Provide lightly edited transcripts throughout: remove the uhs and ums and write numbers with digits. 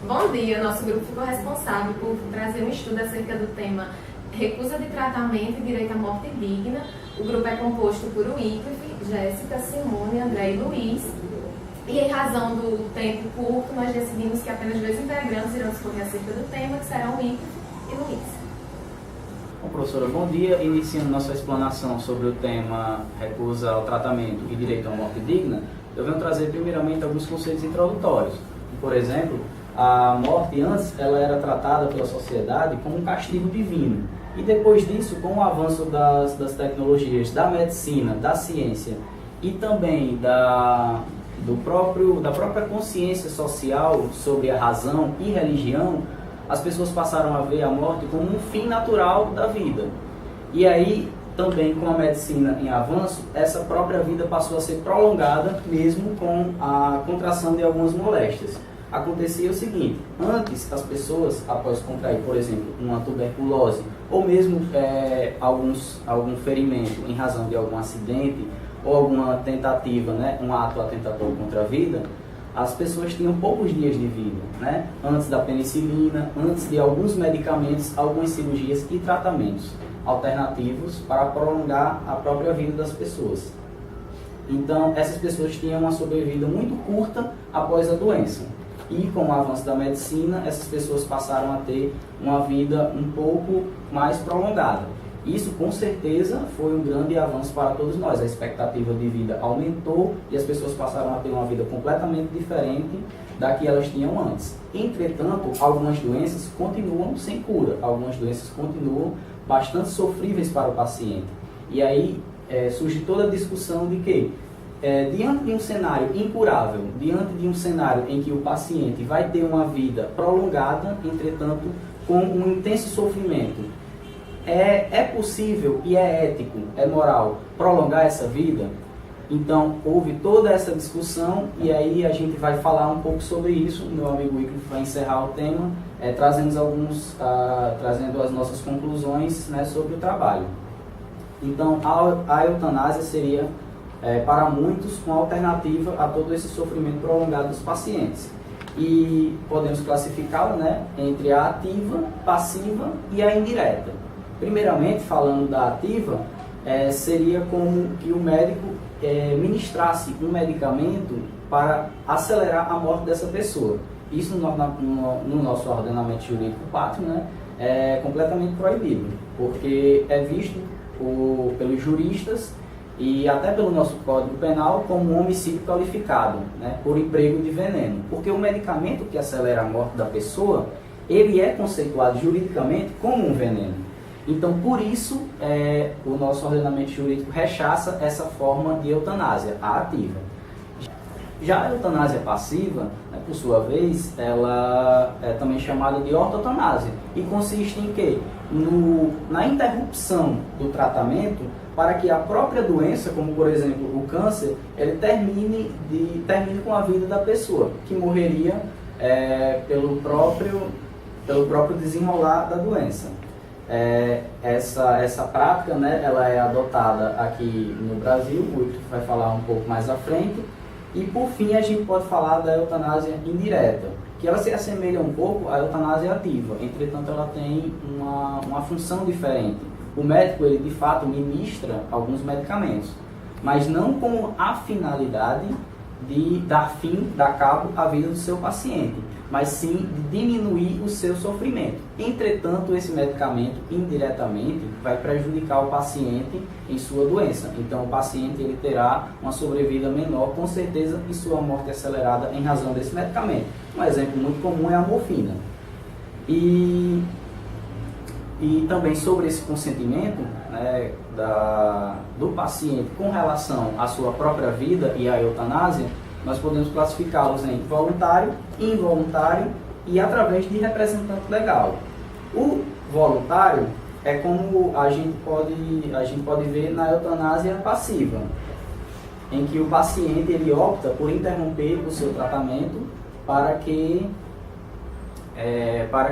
Bom dia, nosso grupo ficou responsável por trazer um estudo acerca do tema recusa de tratamento e direito à morte digna. O grupo é composto por Wycliffe, Jéssica, Simone, André e Luiz. E em razão do tempo curto, nós decidimos que apenas 2 integrantes irão discorrer acerca do tema, que serão Wycliffe e Luiz. Bom, professora, bom dia. Iniciando nossa explanação sobre o tema recusa ao tratamento e direito à morte digna, eu venho trazer primeiramente alguns conceitos introdutórios. Por exemplo, a morte antes ela era tratada pela sociedade como um castigo divino. E depois disso, com o avanço das tecnologias, da medicina, da ciência e também da própria consciência social sobre a razão e religião, as pessoas passaram a ver a morte como um fim natural da vida. E aí, também com a medicina em avanço, essa própria vida passou a ser prolongada, mesmo com a contração de algumas moléstias. Acontecia o seguinte: antes as pessoas, após contrair, por exemplo, uma tuberculose, ou mesmo algum ferimento em razão de algum acidente, ou alguma tentativa, um ato atentatório contra a vida, as pessoas tinham poucos dias de vida, antes da penicilina, antes de alguns medicamentos, algumas cirurgias e tratamentos alternativos para prolongar a própria vida das pessoas. Então, essas pessoas tinham uma sobrevida muito curta após a doença. E com o avanço da medicina, essas pessoas passaram a ter uma vida um pouco mais prolongada. Isso, com certeza, foi um grande avanço para todos nós. A expectativa de vida aumentou e as pessoas passaram a ter uma vida completamente diferente da que elas tinham antes. Entretanto, algumas doenças continuam sem cura, algumas doenças continuam bastante sofríveis para o paciente. E aí surge toda a discussão de que, diante de um cenário incurável, diante de um cenário em que o paciente vai ter uma vida prolongada, entretanto, com um intenso sofrimento, é possível e é ético, é moral prolongar essa vida? Então, houve toda essa discussão e aí a gente vai falar um pouco sobre isso. Meu amigo Wycliffe vai encerrar o tema, trazendo as nossas conclusões sobre o trabalho. Então, a eutanásia seria, para muitos, uma alternativa a todo esse sofrimento prolongado dos pacientes. E podemos classificá-la entre a ativa, passiva e a indireta. Primeiramente, falando da ativa, seria como que o médico ministrasse um medicamento para acelerar a morte dessa pessoa. Isso no nosso ordenamento jurídico pátrio é completamente proibido, porque é visto pelos juristas e até pelo nosso Código Penal como um homicídio qualificado, por emprego de veneno. Porque o medicamento que acelera a morte da pessoa, ele é conceituado juridicamente como um veneno. Então, por isso, o nosso ordenamento jurídico rechaça essa forma de eutanásia, a ativa. Já a eutanásia passiva, por sua vez, ela é também chamada de ortotanásia e consiste em quê? Na interrupção do tratamento para que a própria doença, como por exemplo o câncer, ele termine com a vida da pessoa, que morreria pelo próprio desenrolar da doença. Essa prática, ela é adotada aqui no Brasil, o Wycliffe vai falar um pouco mais à frente. E por fim, a gente pode falar da eutanásia indireta, que ela se assemelha um pouco à eutanásia ativa, entretanto ela tem uma função diferente. O médico, ele de fato ministra alguns medicamentos, mas não com a finalidade de dar cabo à vida do seu paciente, mas sim de diminuir o seu sofrimento. Entretanto, esse medicamento indiretamente vai prejudicar o paciente em sua doença. Então, o paciente ele terá uma sobrevida menor, com certeza, e sua morte acelerada em razão desse medicamento. Um exemplo muito comum é a morfina. E também sobre esse consentimento do paciente com relação à sua própria vida e à eutanásia, nós podemos classificá-los em voluntário, involuntário e através de representante legal. O voluntário é como a gente pode ver na eutanásia passiva, em que o paciente ele opta por interromper o seu tratamento para que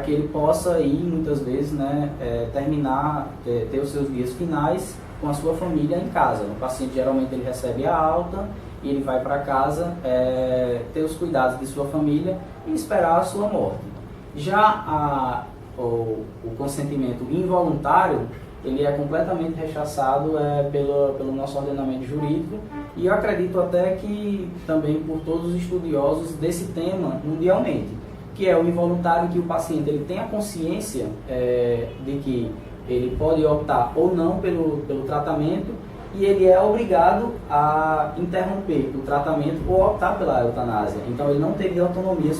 ele possa ir, muitas vezes, ter os seus dias finais com a sua família em casa. O paciente geralmente ele recebe a alta e ele vai para casa ter os cuidados de sua família e esperar a sua morte. Já o consentimento involuntário, ele é completamente rechaçado pelo nosso ordenamento jurídico, e eu acredito até que também por todos os estudiosos desse tema mundialmente, que é o involuntário, que o paciente ele tem a consciência de que ele pode optar ou não pelo tratamento, e ele é obrigado a interromper o tratamento ou optar pela eutanásia. Então ele não teria autonomia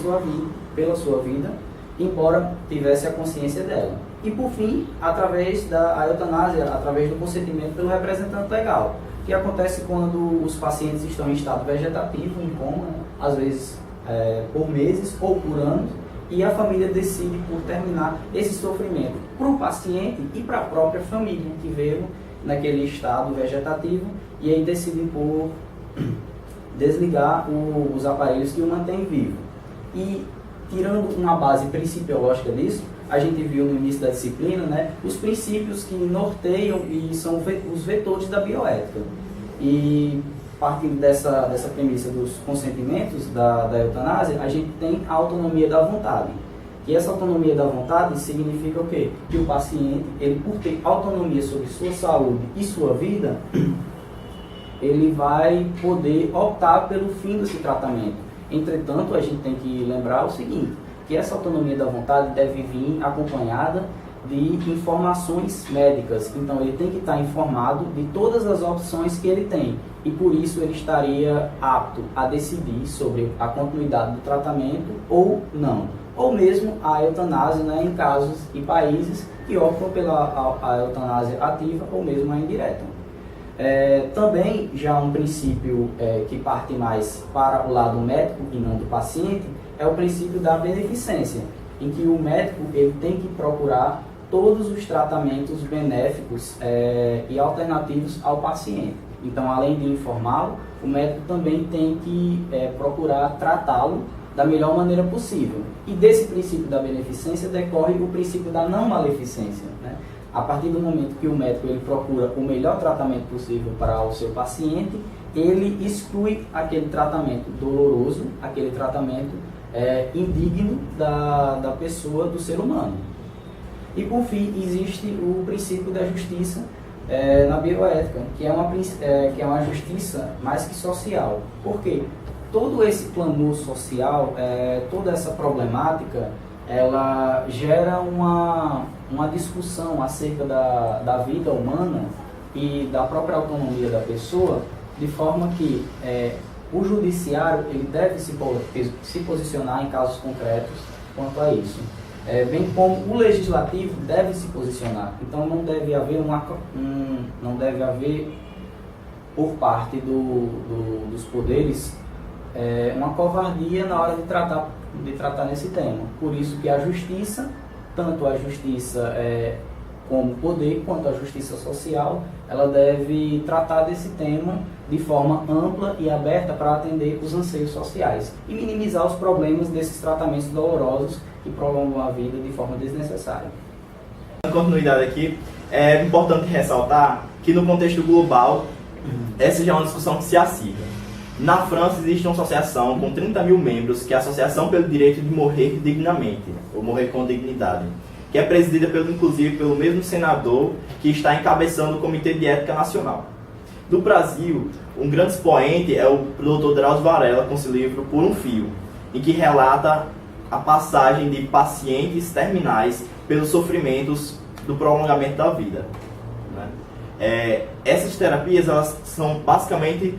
pela sua vida, embora tivesse a consciência dela. E por fim, através da eutanásia, através do consentimento pelo representante legal, que acontece quando os pacientes estão em estado vegetativo, em coma, né? Às vezes por meses ou por anos, e a família decide por terminar esse sofrimento para o paciente e para a própria família que veio naquele estado vegetativo, e aí decidem por desligar os aparelhos que o mantêm vivo. E tirando uma base principiológica disso, a gente viu no início da disciplina, né, os princípios que norteiam e são os vetores da bioética. E partindo dessa premissa dos consentimentos da eutanásia, a gente tem a autonomia da vontade. E essa autonomia da vontade significa o quê? Que o paciente, ele por ter autonomia sobre sua saúde e sua vida, ele vai poder optar pelo fim desse tratamento. Entretanto, a gente tem que lembrar o seguinte, que essa autonomia da vontade deve vir acompanhada de informações médicas. Então, ele tem que estar informado de todas as opções que ele tem. E por isso ele estaria apto a decidir sobre a continuidade do tratamento ou não. Ou mesmo a eutanásia, né, em casos e países que optam pela a eutanásia ativa ou mesmo a indireta. Também já um princípio que parte mais para o lado médico e não do paciente é o princípio da beneficência, em que o médico ele tem que procurar todos os tratamentos benéficos e alternativos ao paciente. Então, além de informá-lo, o médico também tem que procurar tratá-lo da melhor maneira possível. E desse princípio da beneficência decorre o princípio da não maleficência, né? A partir do momento que o médico ele procura o melhor tratamento possível para o seu paciente, ele exclui aquele tratamento doloroso, aquele tratamento indigno da pessoa, do ser humano. E por fim, existe o princípio da justiça na bioética, que é uma justiça mais que social. Por quê? Todo esse clamor social, toda essa problemática, ela gera uma discussão acerca da vida humana e da própria autonomia da pessoa, de forma que o judiciário ele deve se posicionar em casos concretos quanto a isso. Bem como o legislativo deve se posicionar. Então não deve haver por parte dos poderes uma covardia na hora de tratar nesse tema. Por isso que a justiça, tanto a justiça como poder, quanto a justiça social, ela deve tratar desse tema de forma ampla e aberta para atender os anseios sociais e minimizar os problemas desses tratamentos dolorosos que prolongam a vida de forma desnecessária. Na continuidade aqui, é importante ressaltar que no contexto global, essa já é uma discussão que se acirra. Na França existe uma associação com 30 mil membros, que é a Associação pelo Direito de Morrer Dignamente, ou Morrer com Dignidade, que é presidida inclusive pelo mesmo senador que está encabeçando o Comitê de Ética Nacional. No Brasil, um grande expoente é o Dr. Drauzio Varela, com seu livro Por um Fio, em que relata a passagem de pacientes terminais pelos sofrimentos do prolongamento da vida, né? Essas terapias, elas são basicamente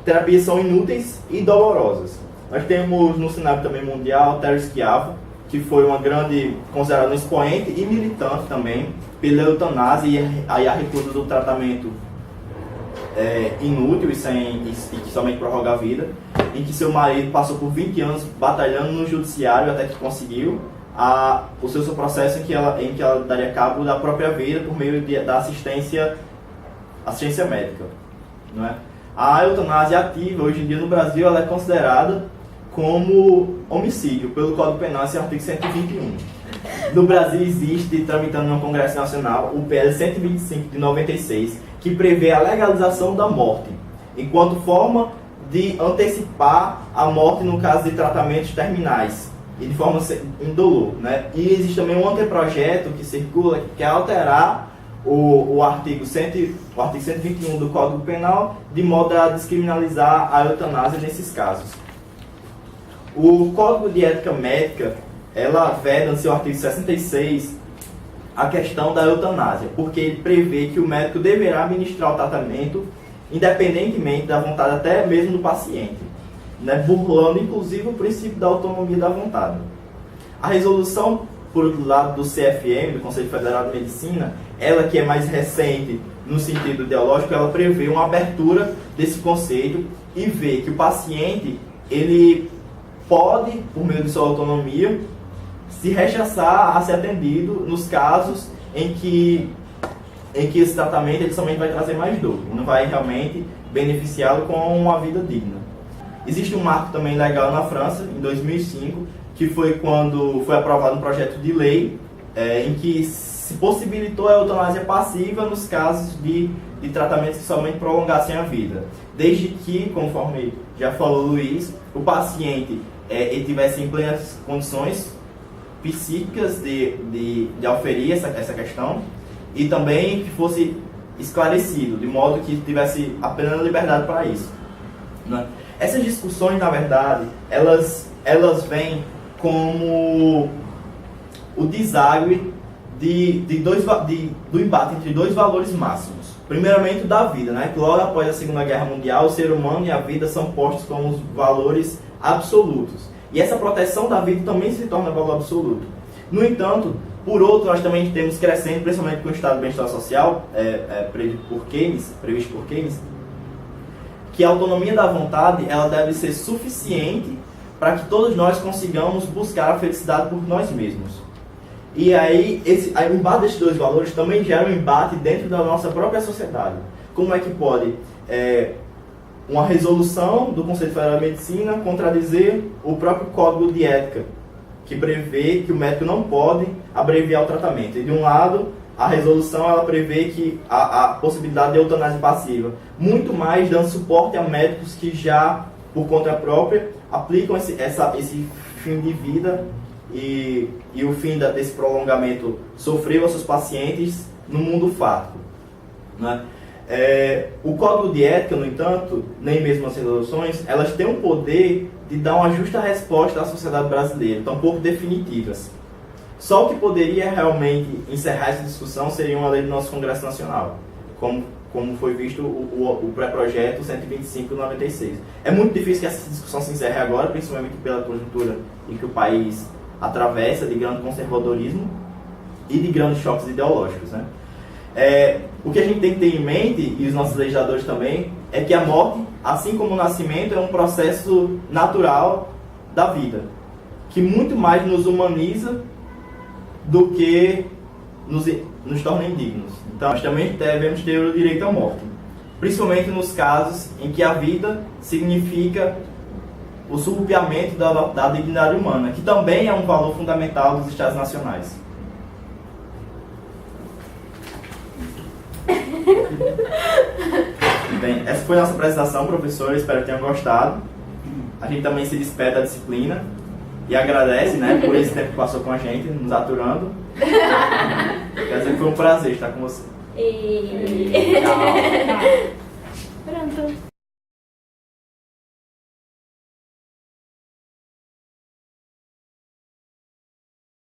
terapias são inúteis e dolorosas. Nós temos no cenário também mundial Terry Schiavo, que foi uma grande, considerada um expoente e militante também pela eutanásia e a recusa do tratamento inútil e que somente prorroga a vida, em que seu marido passou por 20 anos batalhando no judiciário até que conseguiu o seu processo em que ela daria cabo da própria vida por meio da assistência médica, não é? A eutanásia ativa, hoje em dia no Brasil, ela é considerada como homicídio pelo Código Penal, esse artigo 121. No Brasil existe, tramitando no Congresso Nacional, o PL 125 de 96, que prevê a legalização da morte, enquanto forma de antecipar a morte no caso de tratamentos terminais e de forma indolor, né? E existe também um anteprojeto que circula que quer alterar o artigo 121 do Código Penal de modo a descriminalizar a eutanásia nesses casos. O Código de Ética Médica, ela veda no seu artigo 66 a questão da eutanásia, porque ele prevê que o médico deverá administrar o tratamento independentemente da vontade até mesmo do paciente, né, burlando inclusive o princípio da autonomia da vontade. A resolução, por outro lado, do CFM, do Conselho Federal de Medicina, ela que é mais recente no sentido ideológico, ela prevê uma abertura desse conceito e vê que o paciente, ele pode, por meio de sua autonomia, se rechaçar a ser atendido nos casos em que esse tratamento ele somente vai trazer mais dor, não vai realmente beneficiá-lo com uma vida digna. Existe um marco também legal na França, em 2005, que foi quando foi aprovado um projeto de lei em que se possibilitou a eutanásia passiva nos casos de tratamentos que somente prolongassem a vida. Desde que, conforme já falou o Luiz, o paciente ele tivesse em plenas condições psíquicas de aferir essa questão e também que fosse esclarecido, de modo que tivesse a plena liberdade para isso, né? Essas discussões, na verdade, elas vêm como o deságue do embate entre dois valores máximos. Primeiramente, o da vida, né? Que logo após a Segunda Guerra Mundial, o ser humano e a vida são postos como os valores absolutos. E essa proteção da vida também se torna valor absoluto. No entanto, por outro, nós também temos crescendo, principalmente com o Estado de Bem-Estar Social, previsto por Keynes, que a autonomia da vontade ela deve ser suficiente para que todos nós consigamos buscar a felicidade por nós mesmos. E aí, o embate desses dois valores também gera um embate dentro da nossa própria sociedade. Como é que pode uma resolução do Conselho Federal de Medicina contradizer o próprio Código de Ética, que prevê que o médico não pode abreviar o tratamento? E de um lado, a resolução ela prevê que a possibilidade de eutanásia passiva, muito mais dando suporte a médicos que já, por conta própria, aplicam esse fim de vida e o fim desse prolongamento sofreu aos seus pacientes no mundo fático, né? O Código de Ética, no entanto, nem mesmo as resoluções, elas têm o poder de dar uma justa resposta à sociedade brasileira, tão pouco definitivas. Só o que poderia realmente encerrar essa discussão seria uma lei do nosso Congresso Nacional, como foi visto o pré-projeto 125/96. É muito difícil que essa discussão se encerre agora, principalmente pela conjuntura em que o país atravessa de grande conservadorismo e de grandes choques ideológicos, né? O que a gente tem que ter em mente, e os nossos legisladores também, é que a morte, assim como o nascimento, é um processo natural da vida, que muito mais nos humaniza do que nos torna indignos. Então, nós também devemos ter o direito à morte, principalmente nos casos em que a vida significa o surrupiamento da dignidade humana, que também é um valor fundamental dos Estados nacionais. Bem, essa foi a nossa apresentação, professor. Espero que tenham gostado. A gente também se despede da disciplina e agradece, né, por esse tempo que passou com a gente, nos aturando. Quer dizer que foi um prazer estar com você. Tchau.